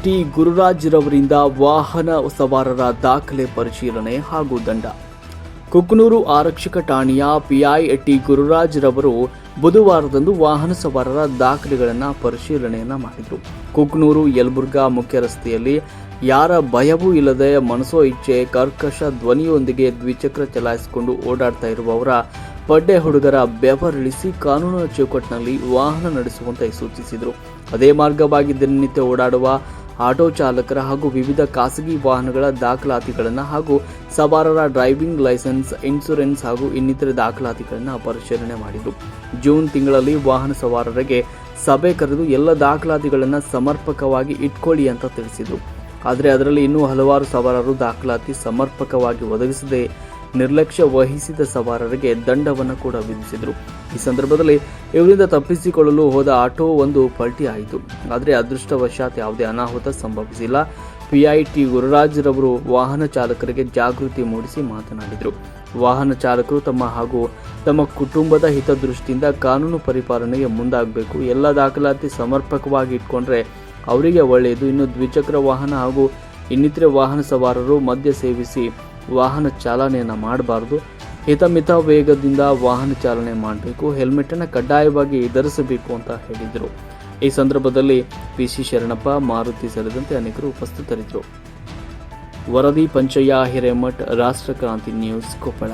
T ಗುರುರಾಜ್ರವರಿಂದ ವಾಹನ ಸವಾರರ ದಾಖಲೆ ಪರಿಶೀಲನೆ ಹಾಗೂ ದಂಡ. ಕುಕನೂರು ಆರಕ್ಷಕ ಠಾಣೆಯ ಟಿ ಗುರುರಾಜ್ರವರು ಬುಧವಾರದಂದು ವಾಹನ ಸವಾರರ ದಾಖಲೆಗಳನ್ನು ಪರಿಶೀಲನೆಯನ್ನ ಮಾಡಿದರು. ಕುಕನೂರು ಯಲಬುರ್ಗಾ ಮುಖ್ಯ ರಸ್ತೆಯಲ್ಲಿ ಯಾರ ಭಯವೂ ಇಲ್ಲದೆ ಮನಸೋ ಇಚ್ಛೆ ಕರ್ಕಶ ಧ್ವನಿಯೊಂದಿಗೆ ದ್ವಿಚಕ್ರ ಚಲಾಯಿಸಿಕೊಂಡು ಓಡಾಡ್ತಾ ಇರುವವರ ಪಡ್ಡೆ ಹುಡುಗರ ಬೆವರಿಳಿಸಿ ಕಾನೂನಿನ ಚೌಕಟ್ಟಿನಲ್ಲಿ ವಾಹನ ನಡೆಸುವಂತೆ ಸೂಚಿಸಿದರು. ಅದೇ ಮಾರ್ಗವಾಗಿ ದಿನನಿತ್ಯ ಓಡಾಡುವ ಆಟೋ ಚಾಲಕರ ಹಾಗೂ ವಿವಿಧ ಖಾಸಗಿ ವಾಹನಗಳ ದಾಖಲಾತಿಗಳನ್ನು ಹಾಗೂ ಸವಾರರ ಡ್ರೈವಿಂಗ್ ಲೈಸೆನ್ಸ್, ಇನ್ಶೂರೆನ್ಸ್ ಹಾಗೂ ಇನ್ನಿತರೆ ದಾಖಲಾತಿಗಳನ್ನು ಪರಿಶೀಲನೆ ಮಾಡಿದರು. ಜೂನ್ ತಿಂಗಳಲ್ಲಿ ವಾಹನ ಸವಾರರಿಗೆ ಸಭೆ ಕರೆದು ಎಲ್ಲ ದಾಖಲಾತಿಗಳನ್ನು ಸಮರ್ಪಕವಾಗಿ ಇಟ್ಕೊಳ್ಳಿ ಅಂತ ತಿಳಿಸಿದರು. ಆದರೆ ಅದರಲ್ಲಿ ಇನ್ನೂ ಹಲವಾರು ಸವಾರರು ದಾಖಲಾತಿ ಸಮರ್ಪಕವಾಗಿ ಒದಗಿಸದೆ ನಿರ್ಲಕ್ಷ್ಯ ವಹಿಸಿದ ಸವಾರರಿಗೆ ದಂಡವನ್ನು ಕೂಡ ವಿಧಿಸಿದರು. ಈ ಸಂದರ್ಭದಲ್ಲಿ ಇವರಿಂದ ತಪ್ಪಿಸಿಕೊಳ್ಳಲು ಹೋದ ಆಟೋ ಒಂದು ಪಲ್ಟಿ ಆಯಿತು. ಆದರೆ ಅದೃಷ್ಟವಶಾತ್ ಯಾವುದೇ ಅನಾಹುತ ಸಂಭವಿಸಿಲ್ಲ. ಟಿ ಗುರುರಾಜ್ರವರು ವಾಹನ ಚಾಲಕರಿಗೆ ಜಾಗೃತಿ ಮೂಡಿಸಿ ಮಾತನಾಡಿದರು. ವಾಹನ ಚಾಲಕರು ತಮ್ಮ ಹಾಗೂ ತಮ್ಮ ಕುಟುಂಬದ ಹಿತದೃಷ್ಟಿಯಿಂದ ಕಾನೂನು ಪರಿಪಾಲನೆಗೆ ಮುಂದಾಗಬೇಕು. ಎಲ್ಲ ದಾಖಲಾತಿ ಸಮರ್ಪಕವಾಗಿ ಇಟ್ಕೊಂಡ್ರೆ ಅವರಿಗೆ ಒಳ್ಳೆಯದು. ಇನ್ನು ದ್ವಿಚಕ್ರ ವಾಹನ ಹಾಗೂ ಇನ್ನಿತರೆ ವಾಹನ ಸವಾರರು ಮದ್ಯ ಸೇವಿಸಿ ವಾಹನ ಚಾಲನೆಯನ್ನು ಮಾಡಬಾರದು. ಹಿತಮಿತ ವೇಗದಿಂದ ವಾಹನ ಚಾಲನೆ ಮಾಡಬೇಕು. ಹೆಲ್ಮೆಟನ್ನು ಕಡ್ಡಾಯವಾಗಿ ಧರಿಸಬೇಕು ಅಂತ ಹೇಳಿದರು. ಈ ಸಂದರ್ಭದಲ್ಲಿ ಪಿಸಿ ಶರಣಪ್ಪ, ಮಾರುತಿ ಸೇರಿದಂತೆ ಅನೇಕರು ಉಪಸ್ಥಿತರಿದ್ದರು. ವರದಿ ಪಂಚಯ್ಯ ಹಿರೇಮಠ್, ರಾಷ್ಟ್ರಕ್ರಾಂತಿ ನ್ಯೂಸ್, ಕೊಪ್ಪಳ.